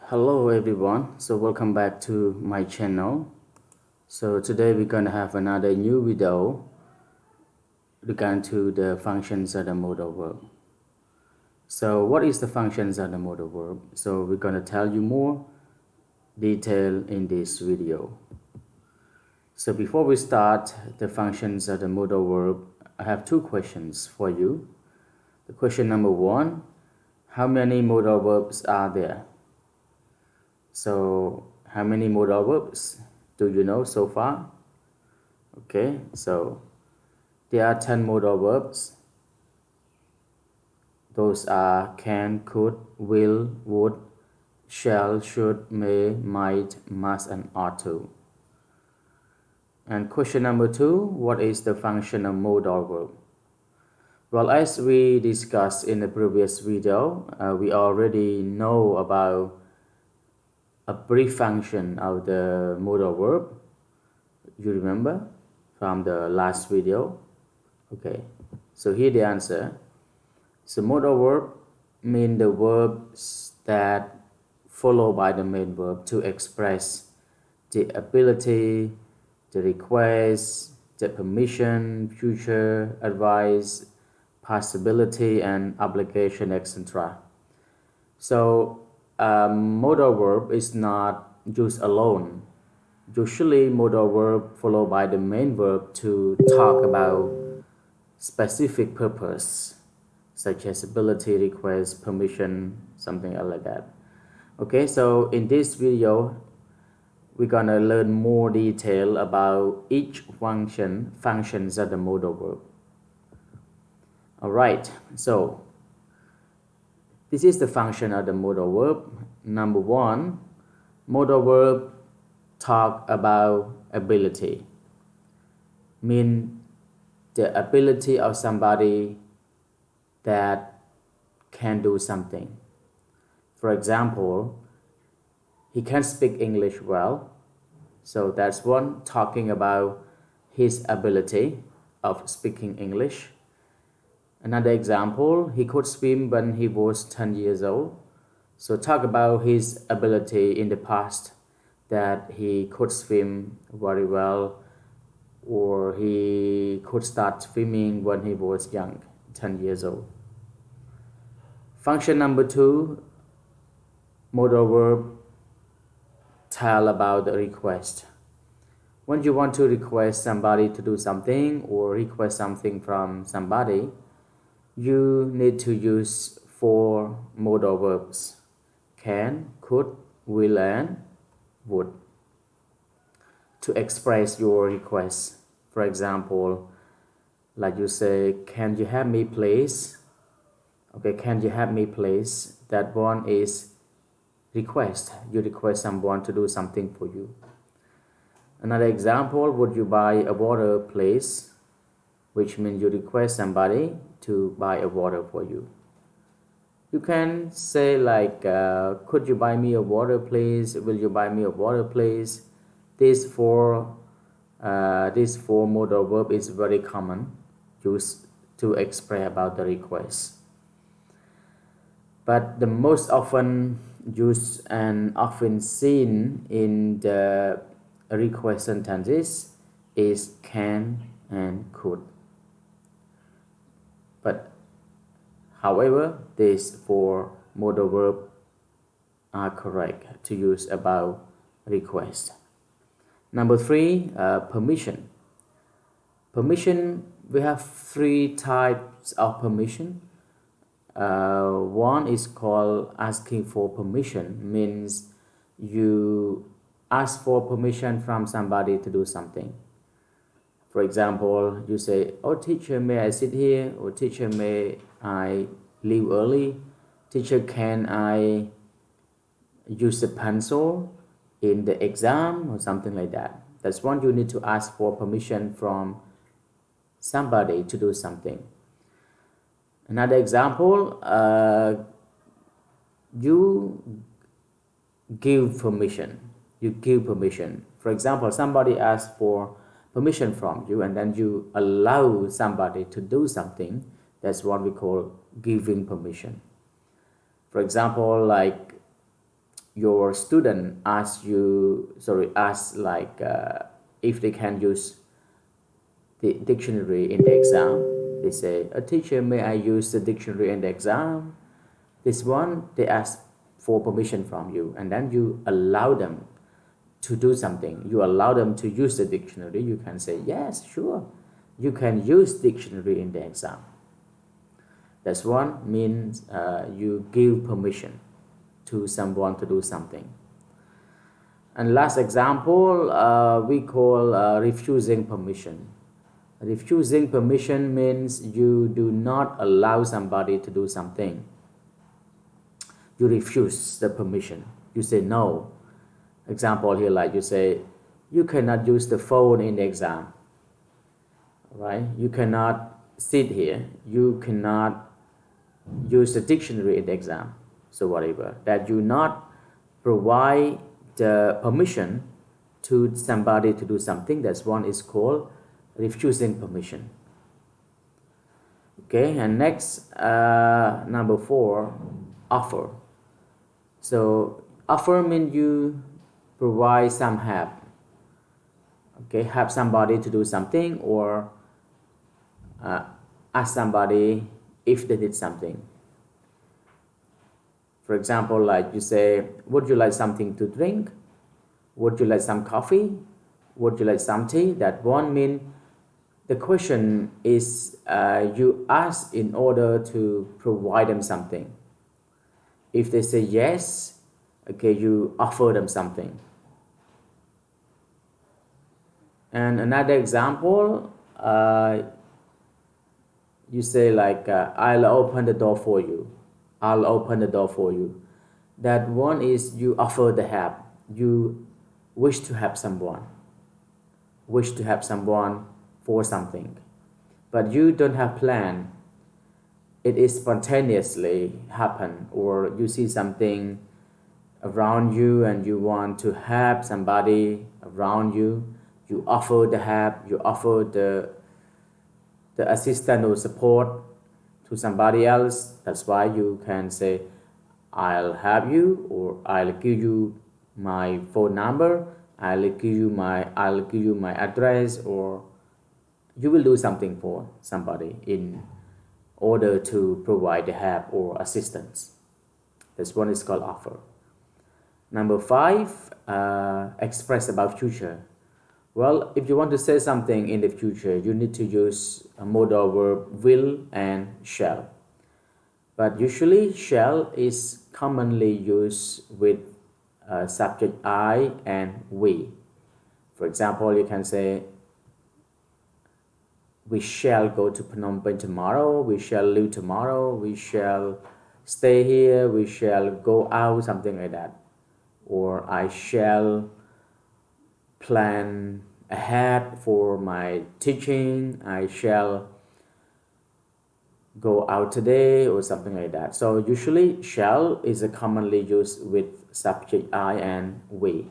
Hello everyone, so welcome back to my channel. So today we're going to have another new video regarding to the functions of the modal verb. So what is the functions of the modal verb? So we're going to tell you more detail in this video. So before we start the functions of the modal verb, I have two questions for you. The question number one, how many modal verbs are there? So how many modal verbs do you know so far? Okay, so there are 10 modal verbs. Those are can, could, will, would, shall, should, may, might, must, and ought to. And question number two, what is the function of modal verb? Well, as we discussed in the previous video, we already know about a brief function of the modal verb. You remember from the last video? Okay, so here the answer. So modal verb mean the verbs that follow by the main verb to express the ability, the request, the permission, future, advice, possibility, and obligation, etc. So modal verb is not used alone. Usually modal verb followed by the main verb to talk about specific purpose such as ability, request, permission, something like that. Okay, so in this video we're gonna learn more detail about each functions of the modal verb. Alright, so this is the function of the modal verb. Number one, modal verb talk about ability, mean the ability of somebody that can do something. For example, he can speak English well, so that's one, talking about his ability of speaking English. Another example, he could swim when he was 10 years old, so talk about his ability in the past, that he could swim very well, or he could start swimming when he was young, 10 years old. Function number two, modal verb tell about the request. When you want to request somebody to do something or request something from somebody, you need to use four modal verbs: can, could, will, and would to express your request. For example, like you say, can you help me please? Okay, can you help me please? That one is request. You request someone to do something for you. Another example, would you buy a water please? Which means you request somebody to buy a water for you. You can say like, could you buy me a water please? Will you buy me a water please? These four modal verb is very common used to express about the request. But the most often used and often seen in the request sentences is can and could. But however, these four modal verbs are correct to use about request. Number three, permission. Permission, we have three types of permission. One is called asking for permission, means you ask for permission from somebody to do something. For example, you say, oh teacher, may I sit here? Or teacher, may I leave early? Teacher, can I use a pencil in the exam or something like that? That's one, you need to ask for permission from somebody to do something. Another example, you give permission. You give permission. For example, somebody asks for permission from you and then you allow somebody to do something. That's what we call giving permission. For example, like your student asks if they can use the dictionary in the exam. They say, a teacher, may I use the dictionary in the exam? This one, they ask for permission from you, and then you allow them to do something. You allow them to use the dictionary. You can say, yes, sure, you can use dictionary in the exam. That's one means you give permission to someone to do something. And last example, we call refusing permission. Refusing permission means you do not allow somebody to do something. You refuse the permission. You say no. Example here, like you say, you cannot use the phone in the exam. Right? You cannot sit here. You cannot use the dictionary in the exam. So whatever. That you not provide the permission to somebody to do something. That's one is called refusing permission. Okay, and next, number 4, offer. So offer means you provide some help. Okay, help somebody to do something, or ask somebody if they did something. For example, like you say, would you like something to drink? Would you like some coffee? Would you like some tea? That one means the question is you ask in order to provide them something. If they say yes, okay, you offer them something. And another example, you say like, I'll open the door for you. I'll open the door for you. That one is you offer the help. You wish to help someone. Wish to help someone for something. But you don't have plan. It is spontaneously happen, or you see something around you and you want to help somebody around you. You offer the help. You offer the assistance or support to somebody else. That's why you can say, I'll help you, or I'll give you my phone number, I'll give you my address, or you will do something for somebody in order to provide the help or assistance. This one is called offer. Number 5, express about future. Well, if you want to say something in the future, you need to use a modal verb will and shall. But usually shall is commonly used with subject I and we. For example, you can say, we shall go to Phnom Penh tomorrow, we shall leave tomorrow, we shall stay here, we shall go out, something like that. Or I shall plan ahead for my teaching, I shall go out today, or something like that. So usually shall is commonly used with subject I and we.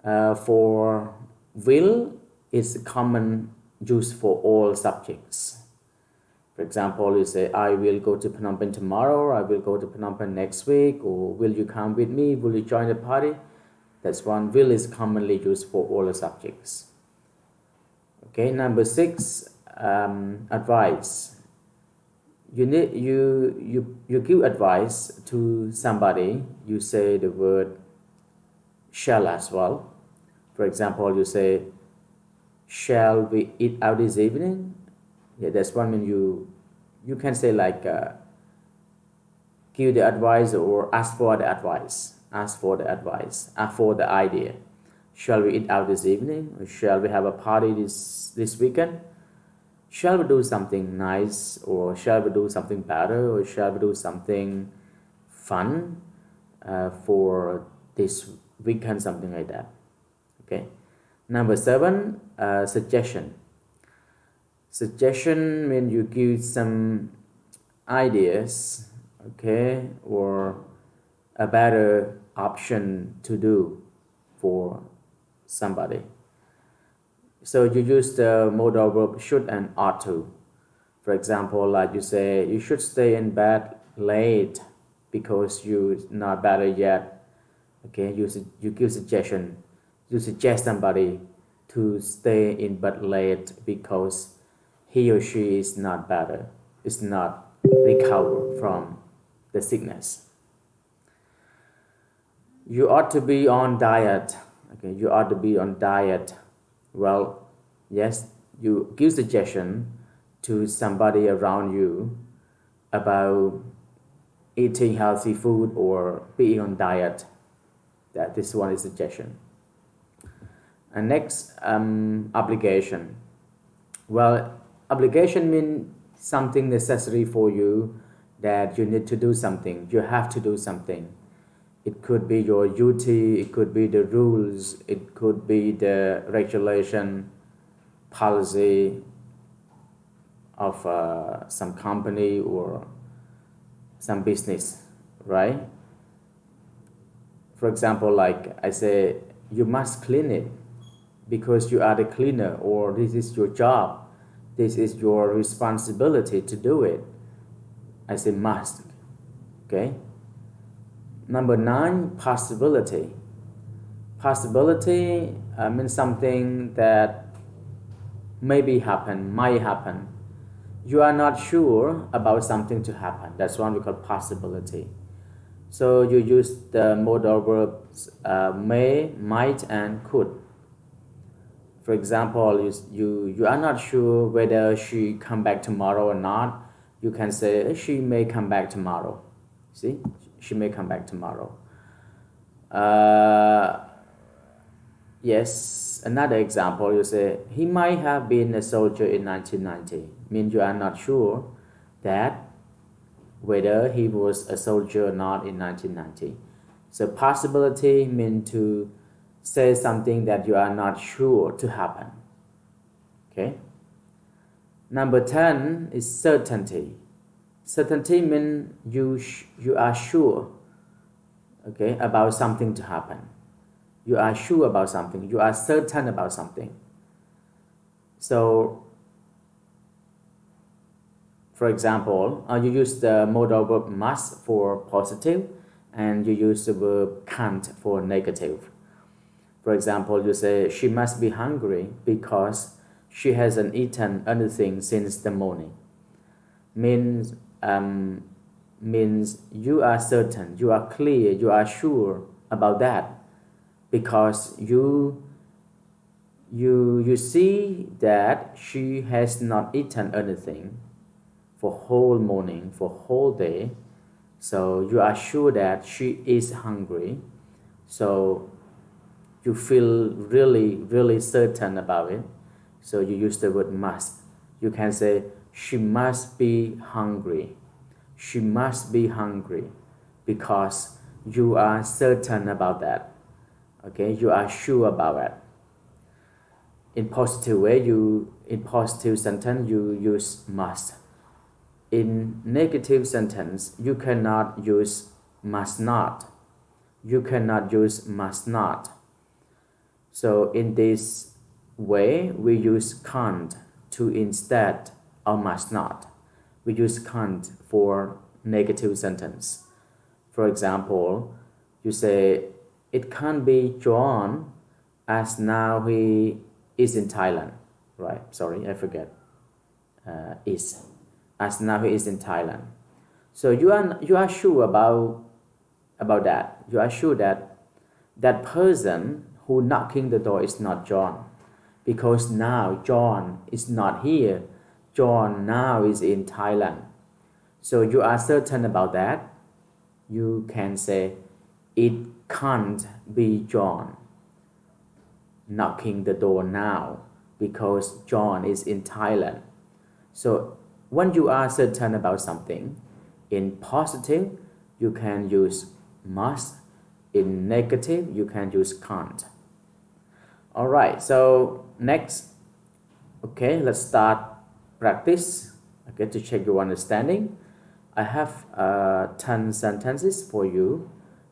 For will is common use for all subjects. For example, you say, I will go to Phnom Penh tomorrow, I will go to Phnom Penh next week, or will you come with me, will you join the party? That's one. Will is commonly used for all the subjects. Okay, number 6, advice. You give advice to somebody, you say the word shall as well. For example, you say, shall we eat out this evening? Yeah, that's one when you can say like, give the advice or ask for the advice. Ask for the advice, ask for the idea. Shall we eat out this evening? Or shall we have a party this weekend? Shall we do something nice, or shall we do something better, or shall we do something fun for this weekend, something like that. Okay. Number 7, suggestion. Suggestion means you give some ideas, okay, or a better option to do for somebody. So you use the modal verb should and ought to. For example, like you say, you should stay in bed late because you're not better yet. Okay, you give suggestion. You suggest somebody to stay in bed late because he or she is not better, is not recover from the sickness. You ought to be on diet. Okay, you ought to be on diet. Well, yes, you give suggestion to somebody around you about eating healthy food or being on diet. That this one is suggestion. And next, obligation. Well, obligation means something necessary for you, that you need to do something. You have to do something. It could be your duty, it could be the rules, it could be the regulation, policy of some company or some business, right? For example, like I say, you must clean it because you are the cleaner, or this is your job, this is your responsibility to do it. I say must. Okay. Number 9, possibility. Possibility means something that maybe happen, might happen. You are not sure about something to happen. That's one we call possibility. So you use the modal verbs may, might, and could. For example, you are not sure whether she come back tomorrow or not. You can say she may come back tomorrow. See, she may come back tomorrow. Yes, another example, you say he might have been a soldier in 1990. Means you are not sure that whether he was a soldier or not in 1990. So possibility means to say something that you are not sure to happen. Okay. Number 10 is certainty. Certainty means you are sure, okay, about something to happen. You are sure about something. You are certain about something. So, for example, you use the modal verb must for positive, and you use the verb can't for negative. For example, you say she must be hungry because she hasn't eaten anything since the morning. Means you are certain, you are clear, you are sure about that, because you see that she has not eaten anything for whole morning, for whole day. So you are sure that she is hungry. So you feel really, really certain about it. So you use the word must. You can say she must be hungry. She must be hungry because you are certain about that. Okay, you are sure about it. In positive way, in positive sentence you use must. In negative sentence, you cannot use must not. You cannot use must not. So in this way, we use can't to instead of must not. We use can't for negative sentence. For example, you say, it can't be John as now he is in Thailand. Right, sorry, I forget. Is. As now he is in Thailand. So you are sure about that. You are sure that that person who knocking the door is not John, because now John is not here. John now is in Thailand. So you are certain about that. You can say it can't be John knocking the door now because John is in Thailand. So when you are certain about something, in positive you can use must, in negative you can use can't. All right, so next, okay, let's start practice, okay, to check your understanding. I have 10 sentences for you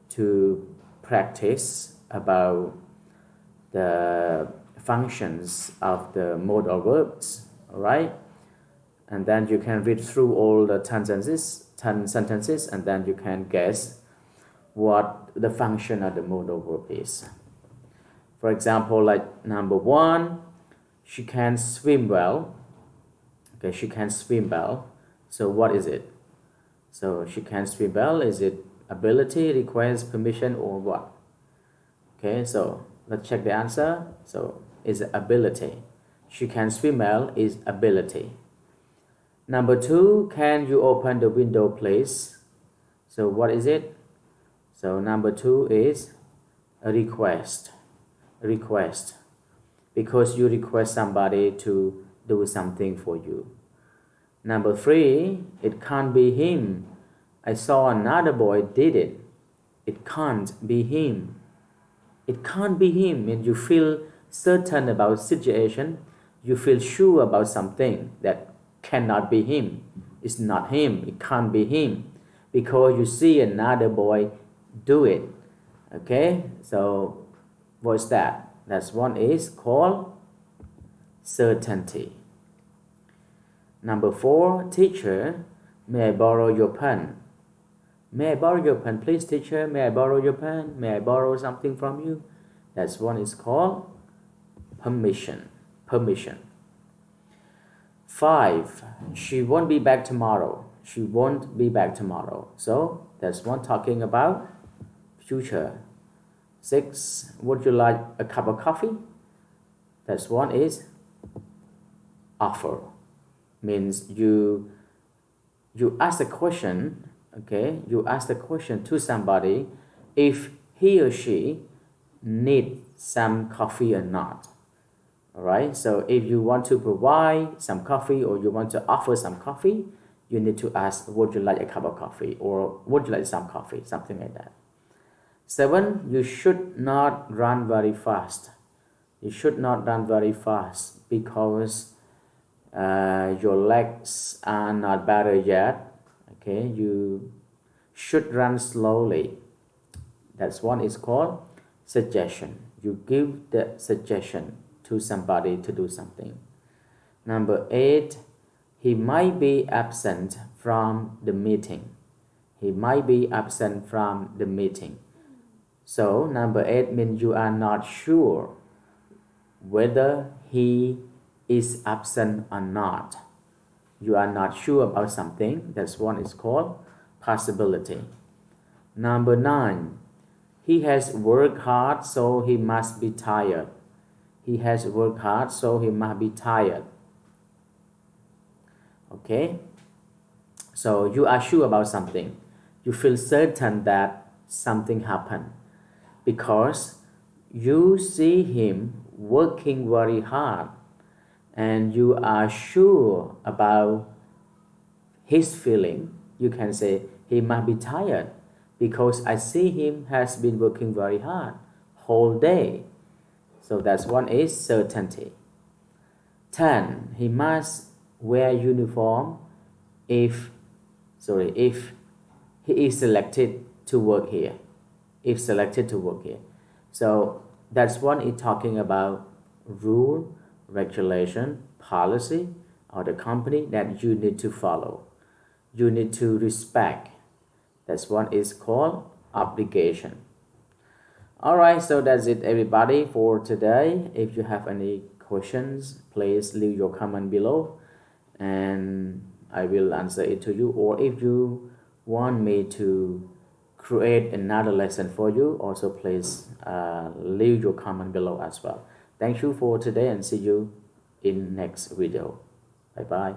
to practice about the functions of the modal verbs, all right? And then you can read through all the 10 sentences, and then you can guess what the function of the modal verb is. For example, like number 1, she can swim well. Okay, she can swim well. So what is it? So she can swim well. Is it ability, requires permission, or what? Okay, so let's check the answer. So is ability. She can swim well is ability. Number 2, can you open the window, please? So what is it? So number 2 is a request. Request. Because you request somebody to do something for you. Number 3, it can't be him. I saw another boy did it. It can't be him. It can't be him. When you feel certain about situation, you feel sure about something that cannot be him. It's not him. It can't be him. Because you see another boy do it. Okay, so what's that? That one is called certainty. Number 4, teacher, may I borrow your pen? May I borrow your pen, please, teacher? May I borrow your pen? May I borrow something from you? That one is called permission. Permission. 5, she won't be back tomorrow. She won't be back tomorrow. So that's one talking about future. 6, would you like a cup of coffee? That's one is offer. Means you ask a question, okay? You ask the question to somebody if he or she need some coffee or not. All right, so if you want to provide some coffee or you want to offer some coffee, you need to ask, would you like a cup of coffee, or would you like some coffee, something like that. 7, you should not run very fast. You should not run very fast because your legs are not better yet. Okay, you should run slowly. That's one is called suggestion. You give the suggestion to somebody to do something. Number 8, he might be absent from the meeting. He might be absent from the meeting. So number 8 means you are not sure whether he is absent or not. You are not sure about something. That's one is called possibility. Number 9, he has worked hard, so he must be tired. He has worked hard, so he must be tired. Okay? So you are sure about something. You feel certain that something happened because you see him working very hard and you are sure about his feeling. You can say he must be tired because I see him has been working very hard whole day. So that's one is certainty. 10, he must wear uniform if he is selected to work here. If selected to work here. So that's one is talking about rule, regulation, policy, or the company that you need to follow. You need to respect. That's one is called obligation. Alright, so that's it everybody for today. If you have any questions, please leave your comment below and I will answer it to you. Or if you want me to create another lesson for you, also please leave your comment below as well. Thank you for today and see you in next video. Bye bye.